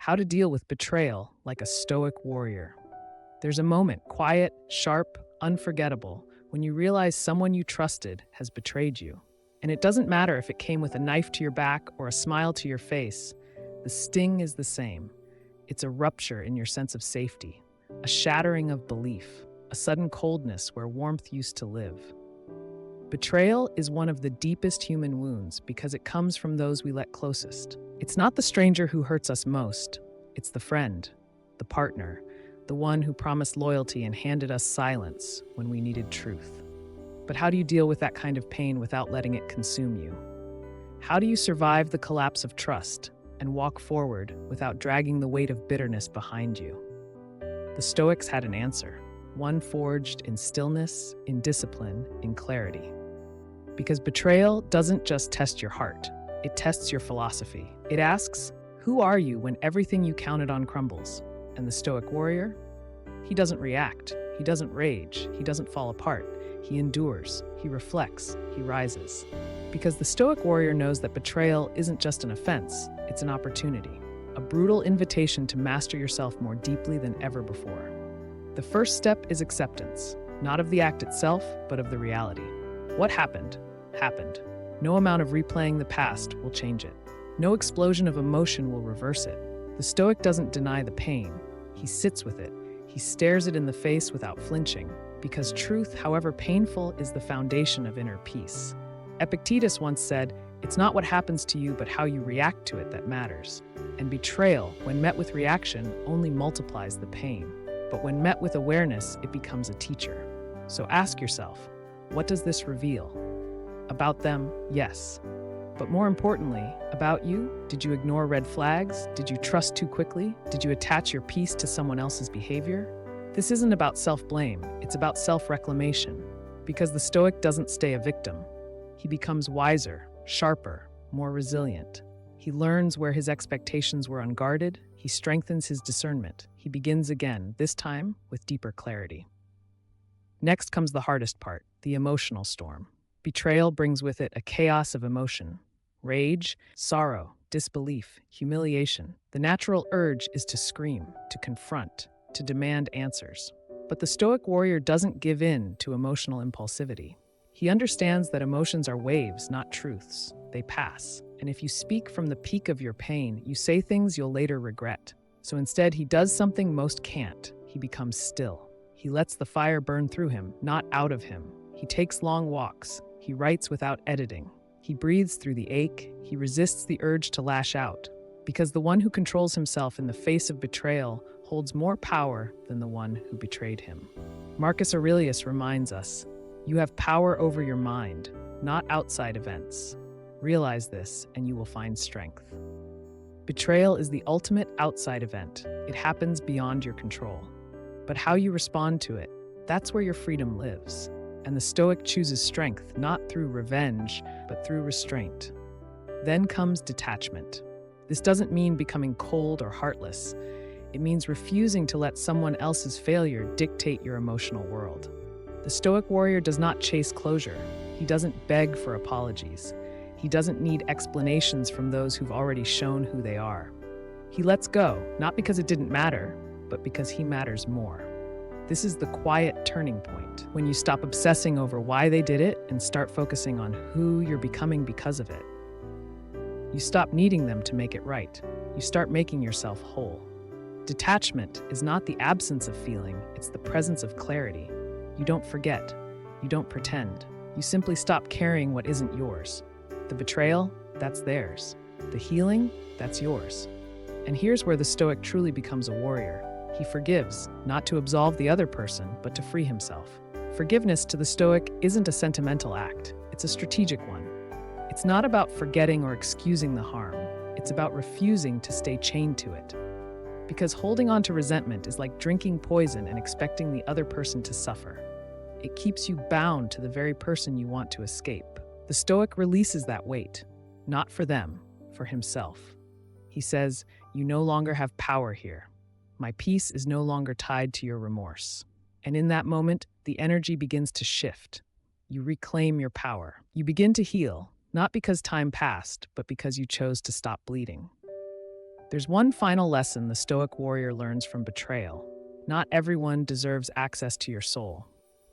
How to deal with betrayal like a Stoic warrior. There's a moment, quiet, sharp, unforgettable, when you realize someone you trusted has betrayed you. And it doesn't matter if it came with a knife to your back or a smile to your face, the sting is the same. It's a rupture in your sense of safety, a shattering of belief, a sudden coldness where warmth used to live. Betrayal is one of the deepest human wounds because it comes from those we let closest. It's not the stranger who hurts us most, it's the friend, the partner, the one who promised loyalty and handed us silence when we needed truth. But how do you deal with that kind of pain without letting it consume you? How do you survive the collapse of trust and walk forward without dragging the weight of bitterness behind you? The Stoics had an answer, one forged in stillness, in discipline, in clarity. Because betrayal doesn't just test your heart, it tests your philosophy. It asks, who are you when everything you counted on crumbles? And the Stoic warrior? He doesn't react, he doesn't rage, he doesn't fall apart. He endures, he reflects, he rises. Because the Stoic warrior knows that betrayal isn't just an offense, it's an opportunity, a brutal invitation to master yourself more deeply than ever before. The first step is acceptance, not of the act itself, but of the reality. What happened, happened. No amount of replaying the past will change it. No explosion of emotion will reverse it. The Stoic doesn't deny the pain. He sits with it. He stares it in the face without flinching, because truth, however painful, is the foundation of inner peace. Epictetus once said, "It's not what happens to you, but how you react to it that matters." And betrayal, when met with reaction, only multiplies the pain. But when met with awareness, it becomes a teacher. So ask yourself, what does this reveal? About them, yes. But more importantly, about you? Did you ignore red flags? Did you trust too quickly? Did you attach your peace to someone else's behavior? This isn't about self-blame, it's about self-reclamation. Because the Stoic doesn't stay a victim. He becomes wiser, sharper, more resilient. He learns where his expectations were unguarded. He strengthens his discernment. He begins again, this time with deeper clarity. Next comes the hardest part, the emotional storm. Betrayal brings with it a chaos of emotion. Rage, sorrow, disbelief, humiliation. The natural urge is to scream, to confront, to demand answers. But the Stoic warrior doesn't give in to emotional impulsivity. He understands that emotions are waves, not truths. They pass. And if you speak from the peak of your pain, you say things you'll later regret. So instead, he does something most can't. He becomes still. He lets the fire burn through him, not out of him. He takes long walks. He writes without editing. He breathes through the ache. He resists the urge to lash out. Because the one who controls himself in the face of betrayal holds more power than the one who betrayed him. Marcus Aurelius reminds us, you have power over your mind, not outside events. Realize this, and you will find strength. Betrayal is the ultimate outside event. It happens beyond your control. But how you respond to it, that's where your freedom lives. And the Stoic chooses strength, not through revenge, but through restraint. Then comes detachment. This doesn't mean becoming cold or heartless. It means refusing to let someone else's failure dictate your emotional world. The Stoic warrior does not chase closure. He doesn't beg for apologies. He doesn't need explanations from those who've already shown who they are. He lets go, not because it didn't matter, but because he matters more. This is the quiet turning point, when you stop obsessing over why they did it and start focusing on who you're becoming because of it. You stop needing them to make it right. You start making yourself whole. Detachment is not the absence of feeling, it's the presence of clarity. You don't forget. You don't pretend. You simply stop carrying what isn't yours. The betrayal, that's theirs. The healing, that's yours. And here's where the Stoic truly becomes a warrior. He forgives, not to absolve the other person, but to free himself. Forgiveness to the Stoic isn't a sentimental act, it's a strategic one. It's not about forgetting or excusing the harm, it's about refusing to stay chained to it. Because holding on to resentment is like drinking poison and expecting the other person to suffer. It keeps you bound to the very person you want to escape. The Stoic releases that weight, not for them, for himself. He says, "You no longer have power here. My peace is no longer tied to your remorse." And in that moment, the energy begins to shift. You reclaim your power. You begin to heal, not because time passed, but because you chose to stop bleeding. There's one final lesson the Stoic warrior learns from betrayal. Not everyone deserves access to your soul.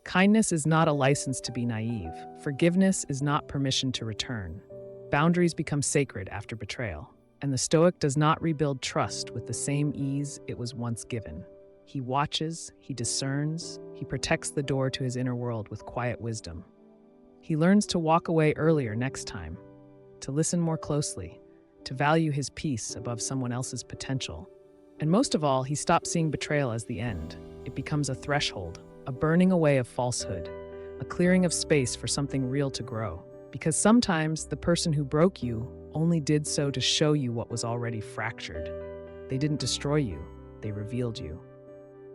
Kindness is not a license to be naive. Forgiveness is not permission to return. Boundaries become sacred after betrayal, and the Stoic does not rebuild trust with the same ease it was once given. He watches, he discerns, he protects the door to his inner world with quiet wisdom. He learns to walk away earlier next time, to listen more closely, to value his peace above someone else's potential. And most of all, he stops seeing betrayal as the end. It becomes a threshold, a burning away of falsehood, a clearing of space for something real to grow. Because sometimes the person who broke you only did so to show you what was already fractured. They didn't destroy you, they revealed you.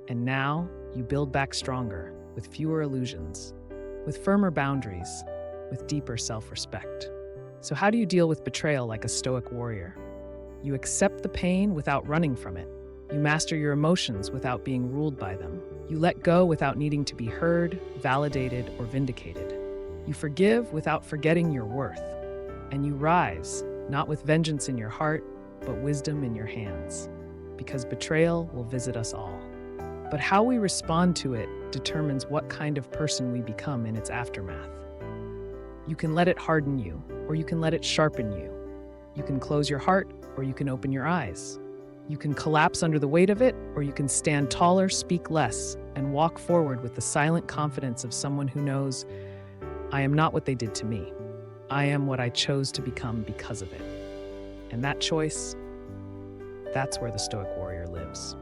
And now you build back stronger, with fewer illusions, with firmer boundaries, with deeper self-respect. So how do you deal with betrayal like a Stoic warrior? You accept the pain without running from it. You master your emotions without being ruled by them. You let go without needing to be heard, validated, or vindicated. You forgive without forgetting your worth. And you rise, not with vengeance in your heart, but wisdom in your hands. Because betrayal will visit us all. But how we respond to it determines what kind of person we become in its aftermath. You can let it harden you, or you can let it sharpen you. You can close your heart, or you can open your eyes. You can collapse under the weight of it, or you can stand taller, speak less, and walk forward with the silent confidence of someone who knows, I am not what they did to me. I am what I chose to become because of it. And that choice, that's where the Stoic warrior lives.